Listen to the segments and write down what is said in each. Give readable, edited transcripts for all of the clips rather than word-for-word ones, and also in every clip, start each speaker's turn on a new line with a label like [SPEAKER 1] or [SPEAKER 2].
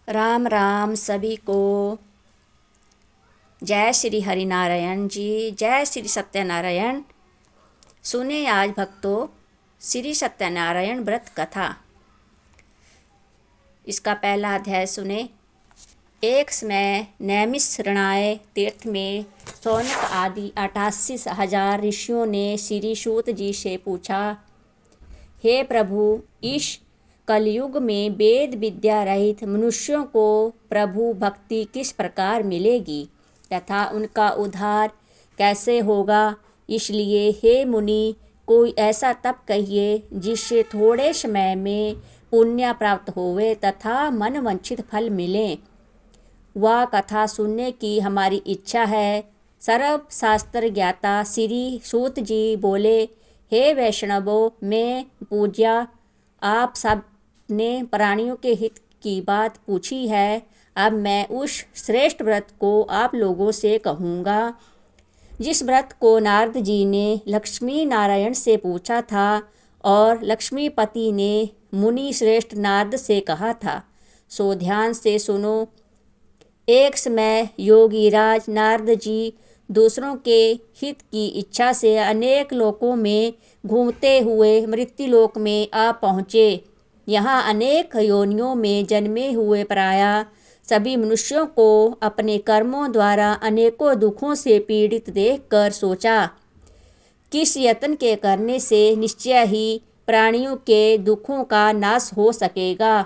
[SPEAKER 1] राम राम सभी को। जय श्री हरिनारायण जी, जय श्री सत्यनारायण। सुने आज भक्तों श्री सत्यनारायण व्रत कथा। इसका पहला अध्याय सुने। एक समय नैमिषारण्य तीर्थ में शौनक आदि 88,000 ऋषियों ने श्री सूत जी से पूछा, हे प्रभु, इस कलयुग में वेद विद्या रहित मनुष्यों को प्रभु भक्ति किस प्रकार मिलेगी तथा उनका उद्धार कैसे होगा। इसलिए हे मुनि, कोई ऐसा तप कहिए जिससे थोड़े समय में पुण्य प्राप्त होवे तथा मनवांछित फल मिले। वह कथा सुनने की हमारी इच्छा है। सर्व शास्त्र ज्ञाता श्री सूत जी बोले, हे वैष्णवों, मैं पूज्या, आप सब ने प्राणियों के हित की बात पूछी है। अब मैं उस श्रेष्ठ व्रत को आप लोगों से कहूँगा जिस व्रत को नारद जी ने लक्ष्मी नारायण से पूछा था और लक्ष्मीपति ने मुनि श्रेष्ठ नारद से कहा था। सो ध्यान से सुनो। एक समय योगीराज नारद जी दूसरों के हित की इच्छा से अनेक लोकों में घूमते हुए मृत्युलोक में आ पहुँचे। यहाँ अनेक योनियों में जन्मे हुए प्रायः सभी मनुष्यों को अपने कर्मों द्वारा अनेकों दुखों से पीड़ित देखकर सोचा, किस यत्न के करने से निश्चय ही प्राणियों के दुखों का नाश हो सकेगा।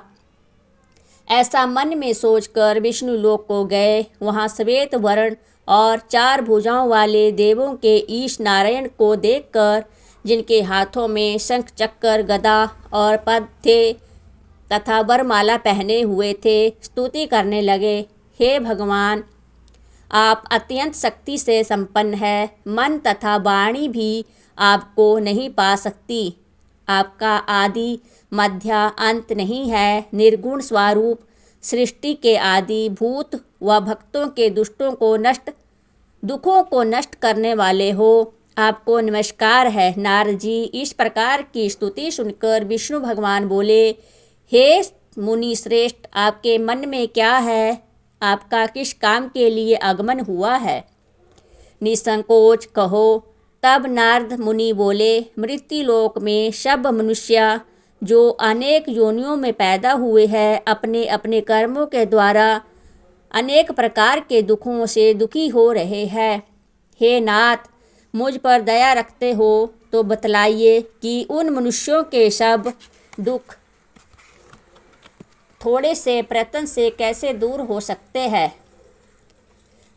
[SPEAKER 1] ऐसा मन में सोचकर विष्णु लोक को गए। वहाँ श्वेत वर्ण और 4 भुजाओं वाले देवों के ईश नारायण को देखकर, जिनके हाथों में शंख चक्र गदा और पद थे तथा वरमाला पहने हुए थे, स्तुति करने लगे। हे भगवान, आप अत्यंत शक्ति से संपन्न है। मन तथा वाणी भी आपको नहीं पा सकती। आपका आदि मध्य अंत नहीं है। निर्गुण स्वरूप सृष्टि के आदि भूत व भक्तों के दुखों को नष्ट करने वाले हो। आपको नमस्कार है। नारद जी, इस प्रकार की स्तुति सुनकर विष्णु भगवान बोले, हे मुनि श्रेष्ठ, आपके मन में क्या है? आपका किस काम के लिए आगमन हुआ है? निसंकोच कहो। तब नारद मुनि बोले, मृत्युलोक में सब मनुष्य जो अनेक योनियों में पैदा हुए हैं, अपने अपने कर्मों के द्वारा अनेक प्रकार के दुखों से दुखी हो रहे हैं। हे नाथ, मुझ पर दया रखते हो तो बतलाइए कि उन मनुष्यों के सब दुख थोड़े से प्रयत्न से कैसे दूर हो सकते हैं।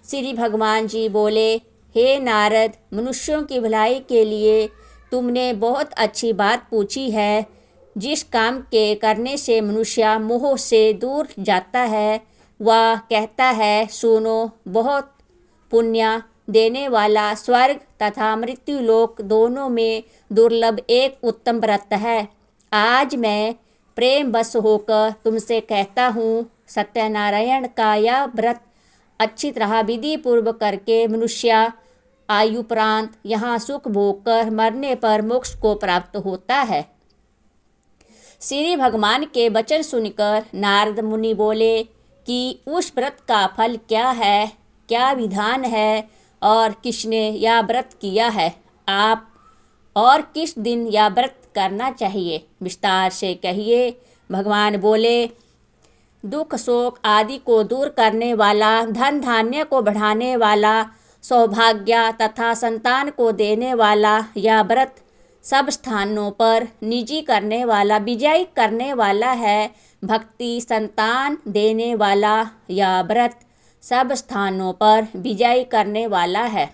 [SPEAKER 1] श्री भगवान जी बोले, हे नारद, मनुष्यों की भलाई के लिए तुमने बहुत अच्छी बात पूछी है। जिस काम के करने से मनुष्य मोह से दूर जाता है, वह कहता है, सुनो, बहुत पुण्य देने वाला स्वर्ग तथा मृत्युलोक दोनों में दुर्लभ एक उत्तम व्रत है। आज मैं प्रेम बस होकर तुमसे कहता हूँ, सत्यनारायण का यह व्रत अच्छी तरह विधि पूर्वक करके मनुष्य आयुप्रांत यहाँ सुख भोग कर मरने पर मोक्ष को प्राप्त होता है। श्री भगवान के वचन सुनकर नारद मुनि बोले कि उस व्रत का फल क्या है, क्या विधान है और किसने यह व्रत किया है? आप और किस दिन यह व्रत करना चाहिए? विस्तार से कहिए। भगवान बोले, दुख शोक आदि को दूर करने वाला, धन धान्य को बढ़ाने वाला, सौभाग्य तथा संतान को देने वाला यह व्रत सब स्थानों पर निजी करने वाला, विजयी करने वाला है। भक्ति संतान देने वाला यह व्रत सब स्थानों पर विजयी करने वाला है।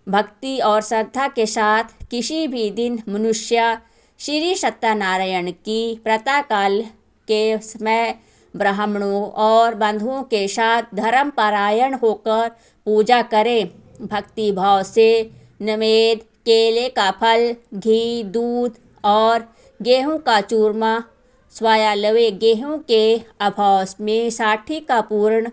[SPEAKER 1] भक्ति और श्रद्धा के साथ किसी भी दिन मनुष्य श्री सत्यनारायण की प्रातःकाल के समय ब्राह्मणों और बंधुओं के साथ धर्म परायण होकर पूजा करे। भक्ति भाव से नवेद, केले का फल, घी, दूध और गेहूं का चूरमा, स्वायालवे गेहूं के अभाव में साठी का पूर्ण,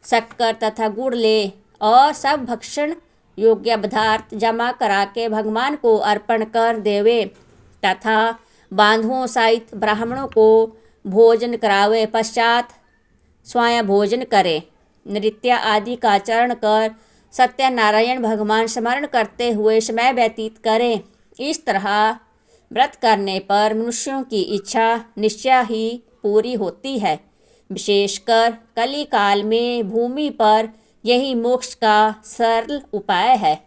[SPEAKER 1] शक्कर तथा गुड़ ले और सब भक्षण योग्य पदार्थ जमा करा के भगवान को अर्पण कर देवे तथा बांधुओं सहित ब्राह्मणों को भोजन करावे। पश्चात स्वयं भोजन करें। नृत्य आदि का आचरण कर सत्यनारायण भगवान स्मरण करते हुए समय व्यतीत करें। इस तरह व्रत करने पर मनुष्यों की इच्छा निश्चय ही पूरी होती है। विशेषकर कली काल में भूमि पर यही मोक्ष का सरल उपाय है।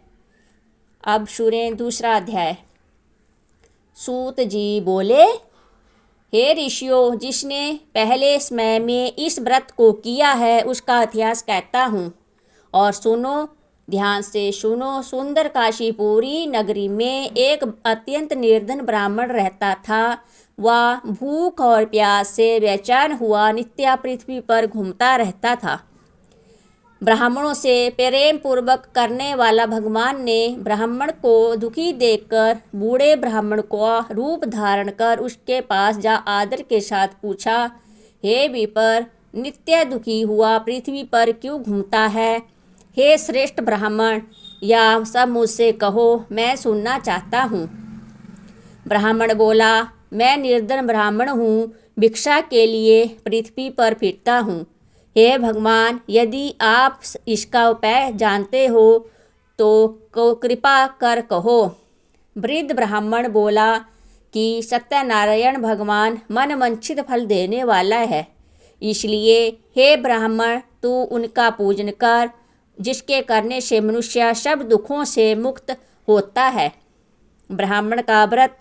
[SPEAKER 1] अब सुनें दूसरा अध्याय। सूत जी बोले, हे ऋषियों, जिसने पहले समय में इस व्रत को किया है उसका इतिहास कहता हूँ, और सुनो, ध्यान से सुनो। सुंदर काशीपुरी नगरी में एक अत्यंत निर्धन ब्राह्मण रहता था। वह भूख और प्यास से बेचैन हुआ नित्य पृथ्वी पर घूमता रहता था। ब्राह्मणों से प्रेम पूर्वक करने वाला भगवान ने ब्राह्मण को दुखी देखकर बूढ़े ब्राह्मण को रूप धारण कर उसके पास जा आदर के साथ पूछा, हे विपर, नित्य दुखी हुआ पृथ्वी पर क्यों घूमता है? हे श्रेष्ठ ब्राह्मण, या सब मुझसे कहो, मैं सुनना चाहता हूँ। ब्राह्मण बोला, मैं निर्धन ब्राह्मण हूँ, भिक्षा के लिए पृथ्वी पर फिरता हूँ। हे भगवान, यदि आप इसका उपाय जानते हो तो कृपा कर कहो। वृद्ध ब्राह्मण बोला कि सत्यनारायण भगवान मन वांछित फल देने वाला है, इसलिए हे ब्राह्मण, तू उनका पूजन कर, जिसके करने से मनुष्य सब दुखों से मुक्त होता है। ब्राह्मण का व्रत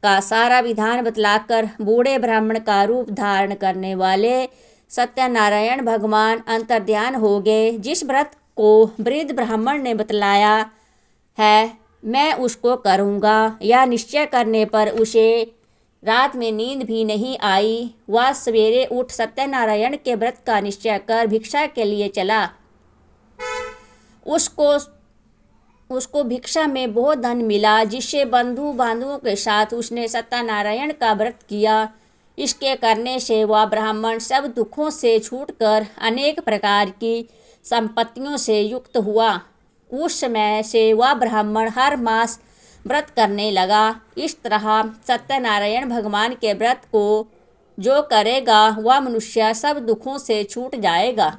[SPEAKER 1] का सारा विधान बतलाकर बूढ़े ब्राह्मण का रूप धारण करने वाले सत्यनारायण भगवान अंतर्ध्यान हो गए। जिस व्रत को वृद्ध ब्राह्मण ने बतलाया है, मैं उसको करूँगा, यह निश्चय करने पर उसे रात में नींद भी नहीं आई। वह सवेरे उठ सत्यनारायण के व्रत का निश्चय कर भिक्षा के लिए चला। उसको भिक्षा में बहुत धन मिला, जिससे बंधु बांधवों के साथ उसने सत्यनारायण का व्रत किया। इसके करने से वह ब्राह्मण सब दुखों से छूटकर अनेक प्रकार की संपत्तियों से युक्त हुआ। उस समय से वह ब्राह्मण हर मास व्रत करने लगा। इस तरह सत्यनारायण भगवान के व्रत को जो करेगा वह मनुष्य सब दुखों से छूट जाएगा।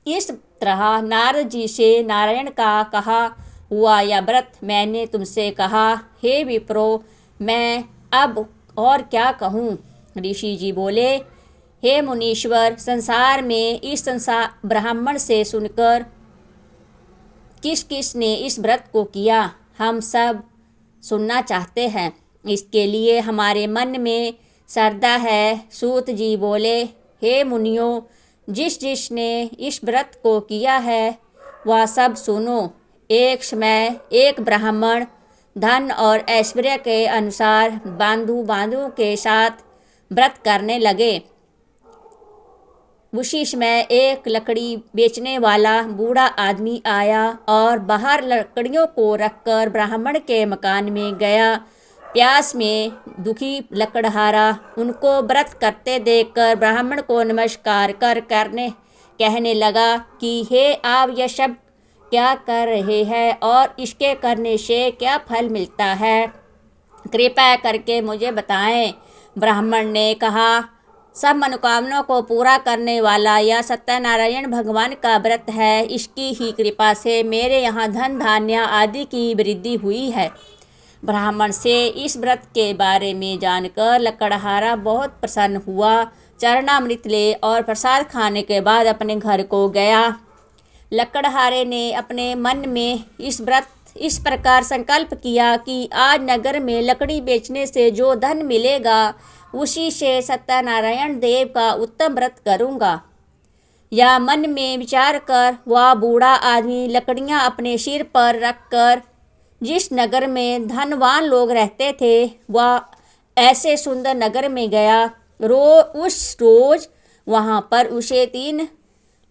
[SPEAKER 1] इस तरह नारद जी से नारायण का कहा हुआ यह व्रत मैंने तुमसे कहा। हे विप्रो, मैं अब और क्या कहूँ? ऋषि जी बोले, हे मुनीश्वर, संसार में इस संसार ब्राह्मण से सुनकर किस किस ने इस व्रत को किया, हम सब सुनना चाहते हैं। इसके लिए हमारे मन में श्रद्धा है। सूत जी बोले, हे मुनियों, जिसने इस व्रत को किया है वह सब सुनो। एक समय एक ब्राह्मण धन और ऐश्वर्य के अनुसार बंधुओं के साथ व्रत करने लगे। उसी समय एक लकड़ी बेचने वाला बूढ़ा आदमी आया और बाहर लकड़ियों को रखकर ब्राह्मण के मकान में गया। प्यास में दुखी लकड़हारा उनको व्रत करते देखकर ब्राह्मण को नमस्कार कर कहने लगा कि हे, आप यह सब क्या कर रहे हैं और इसके करने से क्या फल मिलता है? कृपया करके मुझे बताएं। ब्राह्मण ने कहा, सब मनोकामनाओं को पूरा करने वाला यह सत्यनारायण भगवान का व्रत है। इसकी ही कृपा से मेरे यहाँ धन धान्य आदि की वृद्धि हुई है। ब्राह्मण से इस व्रत के बारे में जानकर लकड़हारा बहुत प्रसन्न हुआ। चरणामृत ले और प्रसाद खाने के बाद अपने घर को गया। लकड़हारे ने अपने मन में इस प्रकार संकल्प किया कि आज नगर में लकड़ी बेचने से जो धन मिलेगा उसी से सत्यनारायण देव का उत्तम व्रत करूँगा। या मन में विचार कर वह बूढ़ा आदमी लकड़ियाँ अपने सिर पर रखकर जिस नगर में धनवान लोग रहते थे वह ऐसे सुंदर नगर में गया। उस रोज वहाँ पर उसे 3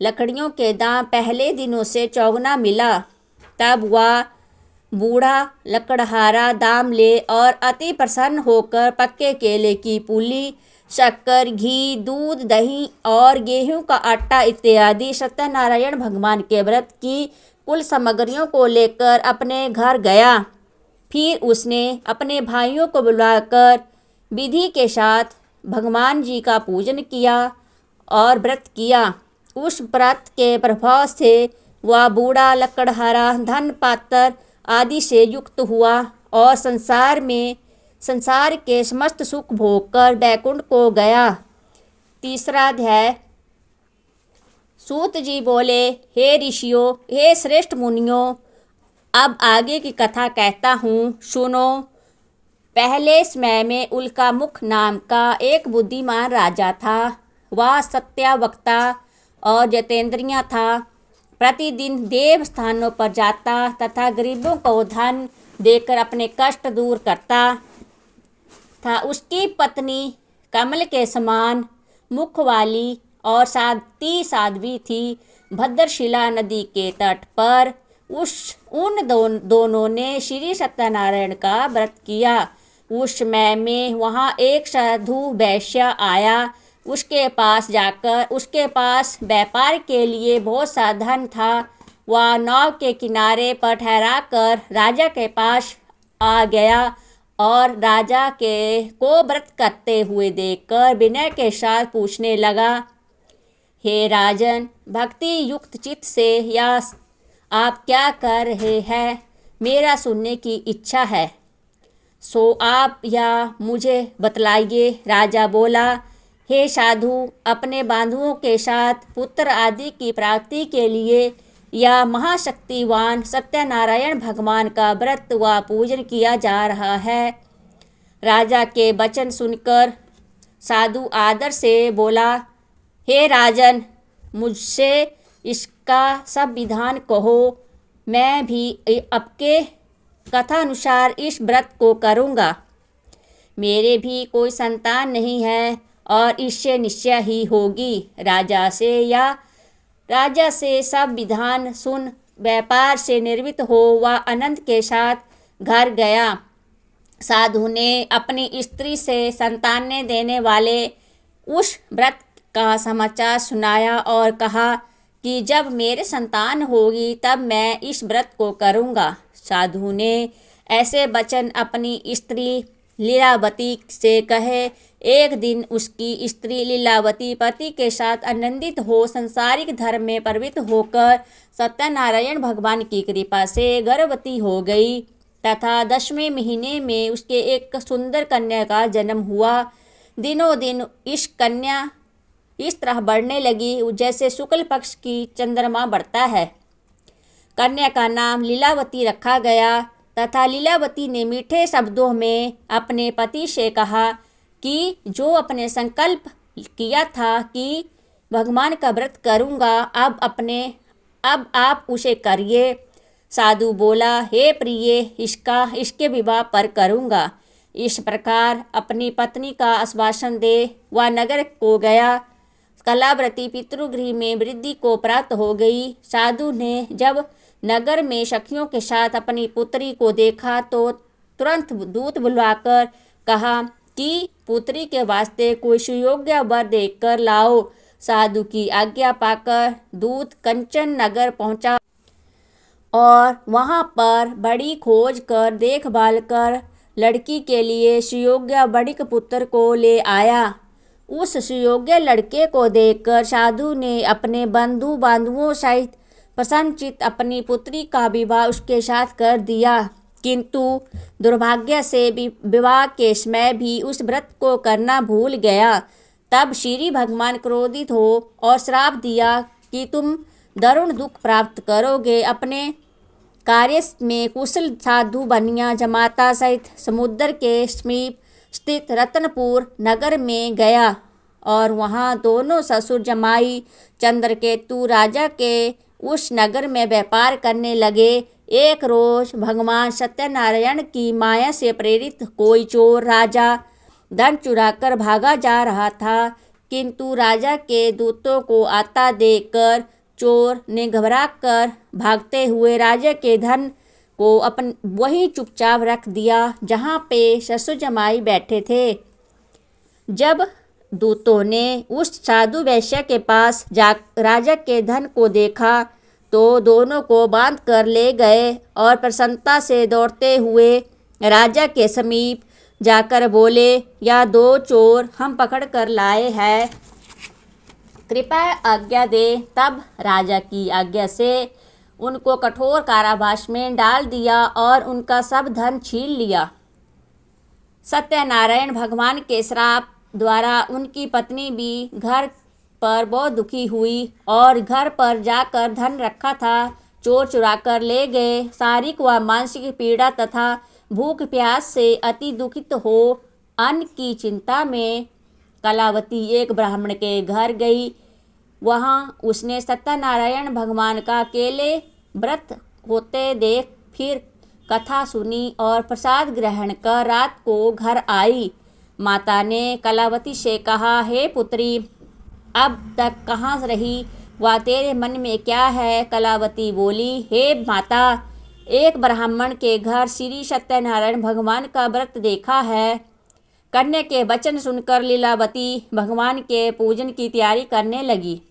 [SPEAKER 1] लकड़ियों के दाम पहले दिनों से चौगुना मिला। तब वह बूढ़ा लकड़हारा दाम ले और अति प्रसन्न होकर पक्के केले की पूली, शक्कर, घी, दूध, दही और गेहूं का आटा इत्यादि सत्यनारायण भगवान के व्रत की कुल सामग्रियों को लेकर अपने घर गया। फिर उसने अपने भाइयों को बुलाकर विधि के साथ भगवान जी का पूजन किया और व्रत किया। उस व्रत के प्रभाव से वह बूढ़ा, लकड़हारा, धन पात्र आदि से युक्त हुआ और संसार के समस्त सुख भोग कर बैकुंठ को गया। तीसरा अध्याय। सूत जी बोले, हे ऋषियों, हे श्रेष्ठ मुनियों, अब आगे की कथा कहता हूँ, सुनो। पहले समय में उल्कामुख नाम का एक बुद्धिमान राजा था। वह सत्यावक्ता और जितेंद्रिय था। प्रतिदिन देव स्थानों पर जाता तथा गरीबों को धन देकर अपने कष्ट दूर करता था। उसकी पत्नी कमल के समान मुख वाली और साध्वी थी। भद्रशिला नदी के तट पर दोनों ने श्री सत्यनारायण का व्रत किया। उस समय में वहाँ एक साधु वैश्य आया। उसके पास व्यापार के लिए बहुत सा धन था। वह नाव के किनारे पर ठहरा कर राजा के पास आ गया और राजा को व्रत करते हुए देखकर विनय के साथ पूछने लगा, हे राजन, भक्ति युक्त चित्त से यह आप क्या कर रहे हैं? मेरा सुनने की इच्छा है, सो आप या मुझे बतलाइए। राजा बोला, हे साधु, अपने बंधुओं के साथ पुत्र आदि की प्राप्ति के लिए या महाशक्तिवान सत्यनारायण भगवान का व्रत व पूजन किया जा रहा है। राजा के वचन सुनकर साधु आदर से बोला, हे राजन, मुझसे इसका सब विधान कहो। मैं भी आपके कथानुसार इस व्रत को करूँगा। मेरे भी कोई संतान नहीं है और इससे निश्चय ही होगी। राजा से सब विधान सुन व्यापार से निर्वृत्त हो वह आनंद के साथ घर गया। साधु ने अपनी स्त्री से संतान देने वाले उस व्रत का समाचार सुनाया और कहा कि जब मेरे संतान होगी तब मैं इस व्रत को करूँगा। साधु ने ऐसे वचन अपनी स्त्री लीलावती से कहे। एक दिन उसकी स्त्री लीलावती पति के साथ आनंदित हो सांसारिक धर्म में प्रवृत्त होकर सत्यनारायण भगवान की कृपा से गर्भवती हो गई तथा 10वें महीने में उसके एक सुंदर कन्या का जन्म हुआ। दिनों दिन इस कन्या इस तरह बढ़ने लगी जैसे शुक्ल पक्ष की चंद्रमा बढ़ता है। कन्या का नाम लीलावती रखा गया तथा लीलावती ने मीठे शब्दों में अपने पति से कहा कि जो अपने संकल्प किया था कि भगवान का व्रत करूँगा, अब आप उसे करिए। साधु बोला, हे प्रिय, इसके विवाह पर करूँगा। इस प्रकार अपनी पत्नी का आश्वासन दे वह नगर को गया। कलाव्रती पितृगृह में वृद्धि को प्राप्त हो गई। साधु ने जब नगर में सखियों के साथ अपनी पुत्री को देखा तो तुरंत दूत बुलवाकर कहा कि पुत्री के वास्ते कोई सुयोग्य वर देखकर लाओ। साधु की आज्ञा पाकर दूत कंचन नगर पहुंचा और वहां पर बड़ी खोज कर देखभाल कर लड़की के लिए सुयोग्य वणिक पुत्र को ले आया। उस सुयोग्य लड़के को देखकर साधु ने अपने बंधु बांधवों सहित प्रसन्नचित्त अपनी पुत्री का विवाह उसके साथ कर दिया। किंतु दुर्भाग्य से विवाह के समय भी उस व्रत को करना भूल गया। तब श्री भगवान क्रोधित हो और श्राप दिया कि तुम दारुण दुख प्राप्त करोगे। अपने कार्य में कुशल साधु बनिया जमाता सहित समुद्र के समीप स्थित रत्नपुर नगर में गया और वहाँ दोनों ससुर जमाई चंद्रकेतु राजा के उस नगर में व्यापार करने लगे। एक रोज भगवान सत्यनारायण की माया से प्रेरित कोई चोर राजा धन चुराकर भागा जा रहा था, किंतु राजा के दूतों को आता देखकर चोर ने घबराकर भागते हुए राजा के धन को वहीं चुपचाप रख दिया जहाँ पे ससुर जमाई बैठे थे। जब दूतों ने उस साधु वैश्य के पास राजा के धन को देखा तो दोनों को बांध कर ले गए और प्रसन्नता से दौड़ते हुए राजा के समीप जाकर बोले, यह दो चोर हम पकड़ कर लाए हैं। कृपया आज्ञा दे। तब राजा की आज्ञा से उनको कठोर कारावास में डाल दिया और उनका सब धन छीन लिया। सत्यनारायण भगवान के श्राप द्वारा उनकी पत्नी भी घर पर बहुत दुखी हुई और घर पर जाकर धन रखा था चोर चुरा कर ले गए। शारीरिक व मानसिक पीड़ा तथा भूख प्यास से अति दुखित हो अन्न की चिंता में कलावती एक ब्राह्मण के घर गई। वहाँ उसने सत्यनारायण भगवान का अकेले व्रत होते देख फिर कथा सुनी और प्रसाद ग्रहण कर रात को घर आई। माता ने कलावती से कहा, हे पुत्री, अब तक कहाँ रही व तेरे मन में क्या है? कलावती बोली, हे माता, एक ब्राह्मण के घर श्री सत्यनारायण भगवान का व्रत देखा है। कन्या के वचन सुनकर लीलावती भगवान के पूजन की तैयारी करने लगी।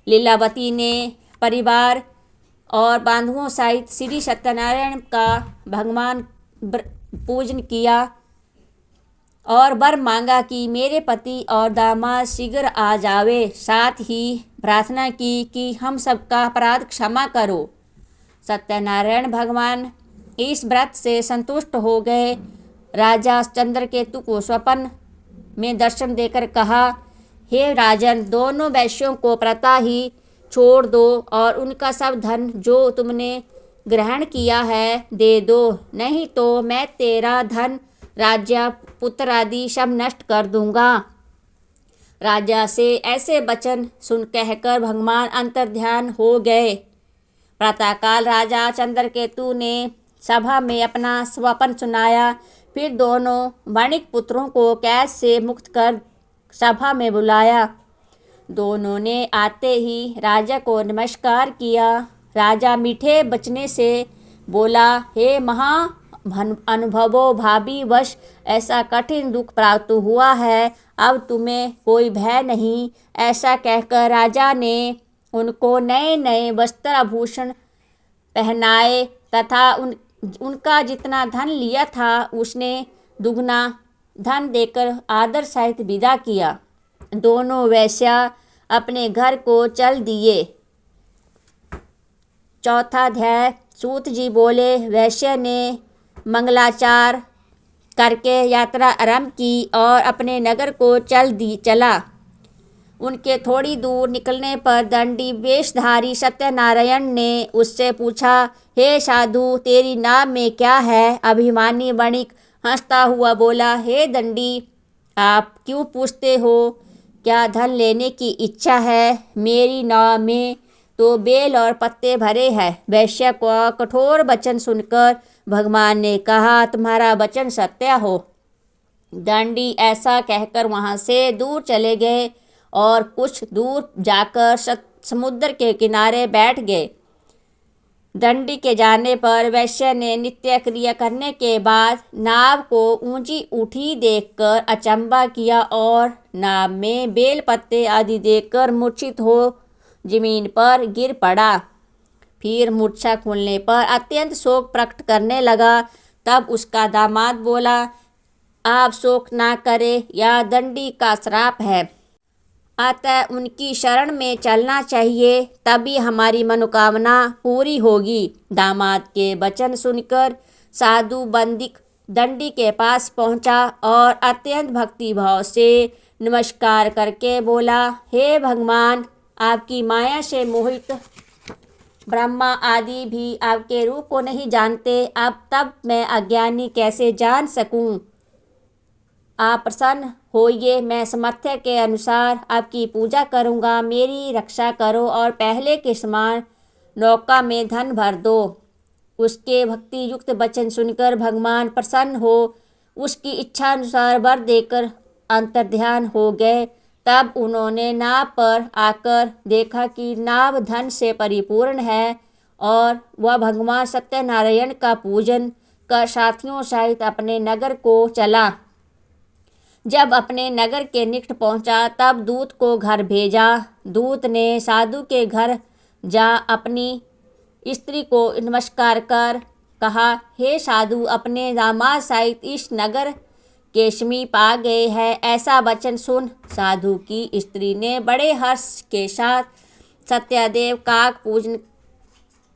[SPEAKER 1] लीलावती ने परिवार और बांधुओं सहित श्री सत्यनारायण का भगवान पूजन किया और वर मांगा कि मेरे पति और दामाद शीघ्र आ जावे। साथ ही प्रार्थना की कि हम सबका अपराध क्षमा करो। सत्यनारायण भगवान इस व्रत से संतुष्ट हो गए। राजा चंद्रकेतु को स्वप्न में दर्शन देकर कहा, हे राजन, दोनों वैश्यों को प्रातः ही छोड़ दो और उनका सब धन जो तुमने ग्रहण किया है दे दो, नहीं तो मैं तेरा धन, राज्य, पुत्र आदि सब नष्ट कर दूंगा। राजा से ऐसे वचन सुन कहकर भगवान अंतर्ध्यान हो गए। प्रातःकाल राजा चंद्रकेतु ने सभा में अपना स्वप्न सुनाया। फिर दोनों वणिक पुत्रों को कैद से मुक्त कर सभा में बुलाया। दोनों ने आते ही राजा को नमस्कार किया। राजा मीठे बचने से बोला, हे महा अनुभवो भावी वश ऐसा कठिन दुख प्राप्त हुआ है, अब तुम्हें कोई भय नहीं। ऐसा कहकर राजा ने उनको नए नए वस्त्र आभूषण पहनाए तथा उनका जितना धन लिया था उसने दुगना धन देकर आदर सहित विदा किया। दोनों वैश्या अपने घर को चल दिए। चौथा अध्याय। सूत जी बोले, वैश्य ने मंगलाचार करके यात्रा आरंभ की और अपने नगर को चला। उनके थोड़ी दूर निकलने पर दंडी वेशधारी सत्यनारायण ने उससे पूछा, हे साधु, तेरी नाम में क्या है? अभिमानी वणिक हंसता हुआ बोला, हे दंडी, आप क्यों पूछते हो? क्या धन लेने की इच्छा है? मेरी नाव में तो बेल और पत्ते भरे हैं। वैश्य का कठोर वचन सुनकर भगवान ने कहा, तुम्हारा वचन सत्य हो। दंडी ऐसा कहकर वहां से दूर चले गए और कुछ दूर जाकर समुद्र के किनारे बैठ गए। दंडी के जाने पर वैश्य ने नित्य क्रिया करने के बाद नाव को ऊंची उठी देखकर अचंभा किया और नाव में बेल पत्ते आदि देखकर मूर्छित हो जमीन पर गिर पड़ा। फिर मूर्छा खुलने पर अत्यंत शोक प्रकट करने लगा। तब उसका दामाद बोला, आप शोक ना करें, यह दंडी का श्राप है, अतः उनकी शरण में चलना चाहिए, तभी हमारी मनोकामना पूरी होगी। दामाद के वचन सुनकर साधु बंदिक दंडी के पास पहुंचा और अत्यंत भक्तिभाव से नमस्कार करके बोला, हे भगवान, आपकी माया से मोहित ब्रह्मा आदि भी आपके रूप को नहीं जानते, अब तब मैं अज्ञानी कैसे जान सकूं? आप प्रसन्न होइए, मैं सामर्थ्य के अनुसार आपकी पूजा करूंगा। मेरी रक्षा करो और पहले के समान नौका में धन भर दो। उसके भक्ति युक्त वचन सुनकर भगवान प्रसन्न हो उसकी इच्छा अनुसार वर देकर अंतर्ध्यान हो गए। तब उन्होंने नाव पर आकर देखा कि नाव धन से परिपूर्ण है और वह भगवान सत्यनारायण का पूजन कर साथियों सहित अपने नगर को चला। जब अपने नगर के निकट पहुंचा तब दूत को घर भेजा। दूत ने साधु के घर जा अपनी स्त्री को नमस्कार कर कहा, हे साधु, अपने दामाद सहित इस नगर के समीप आ गए हैं। ऐसा वचन सुन साधु की स्त्री ने बड़े हर्ष के साथ सत्यदेव काक पूजन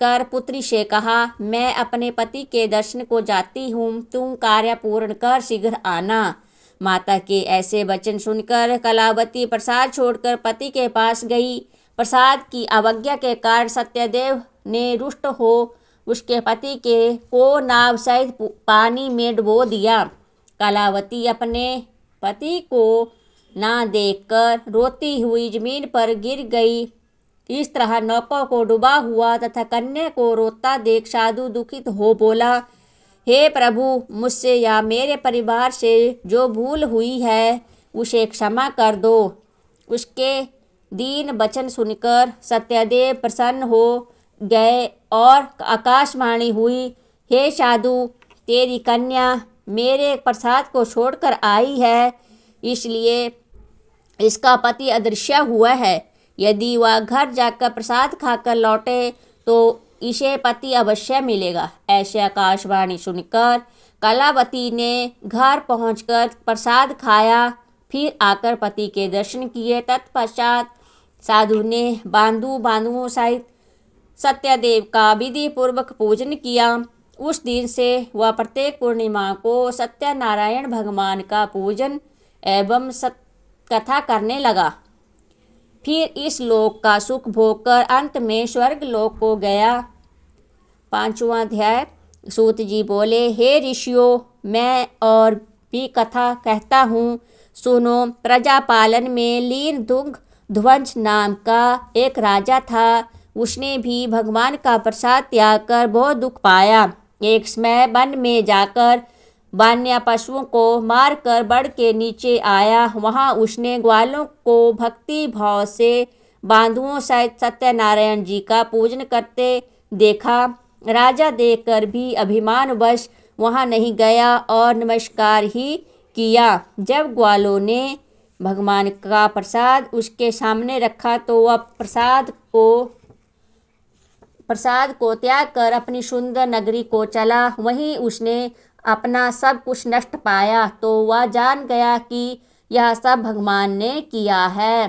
[SPEAKER 1] कर पुत्री से कहा, मैं अपने पति के दर्शन को जाती हूँ, तुम कार्य पूर्ण कर शीघ्र आना। माता के ऐसे वचन सुनकर कलावती प्रसाद छोड़कर पति के पास गई। प्रसाद की अवज्ञा के कारण सत्यदेव ने रुष्ट हो उसके पति को नाव सहित पानी में डुबो दिया। कलावती अपने पति को ना देखकर रोती हुई जमीन पर गिर गई। इस तरह नौका को डूबा हुआ तथा कन्या को रोता देख साधु दुखित हो बोला, हे प्रभु, मुझसे या मेरे परिवार से जो भूल हुई है उसे क्षमा कर दो। उसके दीन वचन सुनकर सत्यदेव प्रसन्न हो गए और आकाशवाणी हुई, हे साधु, तेरी कन्या मेरे प्रसाद को छोड़कर आई है, इसलिए इसका पति अदृश्य हुआ है। यदि वह घर जाकर प्रसाद खाकर लौटे तो इसे पति अवश्य मिलेगा। ऐसे आकाशवाणी सुनकर कलावती ने घर पहुंचकर प्रसाद खाया, फिर आकर पति के दर्शन किए। तत्पश्चात साधु ने बांधुओं सहित सत्यदेव का विधि पूर्वक पूजन किया। उस दिन से वह प्रत्येक पूर्णिमा को सत्यनारायण भगवान का पूजन एवं कथा करने लगा। फिर इस लोक का सुख भोगकर अंत में स्वर्ग लोक को गया। 5वां अध्याय। सूत जी बोले, हे ऋषियों, मैं और भी कथा कहता हूँ, सुनो। प्रजापालन में लीन दुग्धध्वज नाम का एक राजा था। उसने भी भगवान का प्रसाद त्याग कर बहुत दुख पाया। एक समय वन में जाकर वन्य पशुओं को मारकर बड़ के नीचे आया। वहां उसने ग्वालों को भक्ति भाव से बांधुओं सहित सत्यनारायण जी का पूजन करते देखा। राजा देखकर भी अभिमानवश वहां नहीं गया और नमस्कार ही किया। जब ग्वालों ने भगवान का प्रसाद उसके सामने रखा तो वह प्रसाद को त्याग कर अपनी सुंदर नगरी को चला। वहीं उसने अपना सब कुछ नष्ट पाया तो वह जान गया कि यह सब भगवान ने किया है।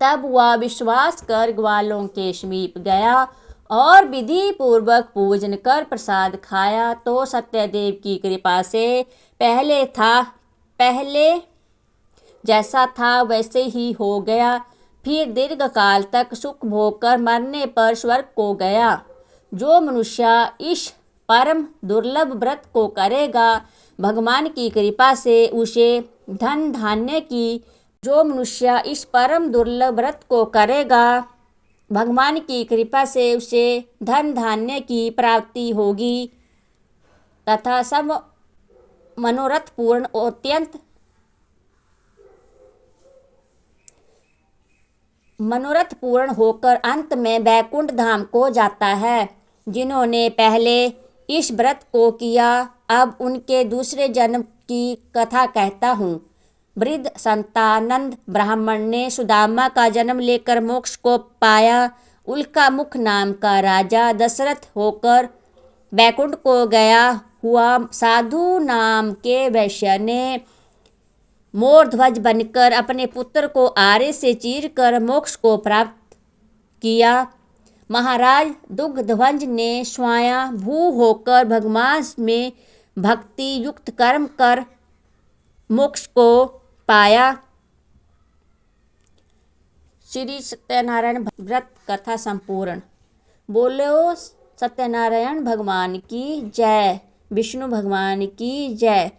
[SPEAKER 1] तब वह विश्वास कर ग्वालों के समीप गया और विधि पूर्वक पूजन कर प्रसाद खाया तो सत्यदेव की कृपा से पहले जैसा था वैसे ही हो गया। फिर दीर्घ काल तक सुख भोग कर मरने पर स्वर्ग को गया। जो मनुष्य इस परम दुर्लभ व्रत को करेगा, भगवान की कृपा से उसे धन धान्य की जो मनुष्य इस परम दुर्लभ व्रत को करेगा, भगवान की कृपा से उसे धन धान्य की प्राप्ति होगी तथा सब मनोरथ पूर्ण अत्यंत मनोरथ पूर्ण होकर अंत में वैकुंठ धाम को जाता है। जिन्होंने पहले इस व्रत को किया, अब उनके दूसरे जन्म की कथा कहता हूँ। वृद्ध संतानंद ब्राह्मण ने सुदामा का जन्म लेकर मोक्ष को पाया। उल्का मुख नाम का राजा दशरथ होकर वैकुंठ को गया हुआ साधु नाम के वैश्य ने मोरध्वज बनकर अपने पुत्र को आरे से चीरकर मोक्ष को प्राप्त किया। महाराज दुग्धध्वज ने स्वयं भू होकर भगवान में भक्ति युक्त कर्म कर मोक्ष को पाया। श्री सत्यनारायण व्रत कथा संपूर्ण। बोलो सत्यनारायण भगवान की जय, विष्णु भगवान की जय।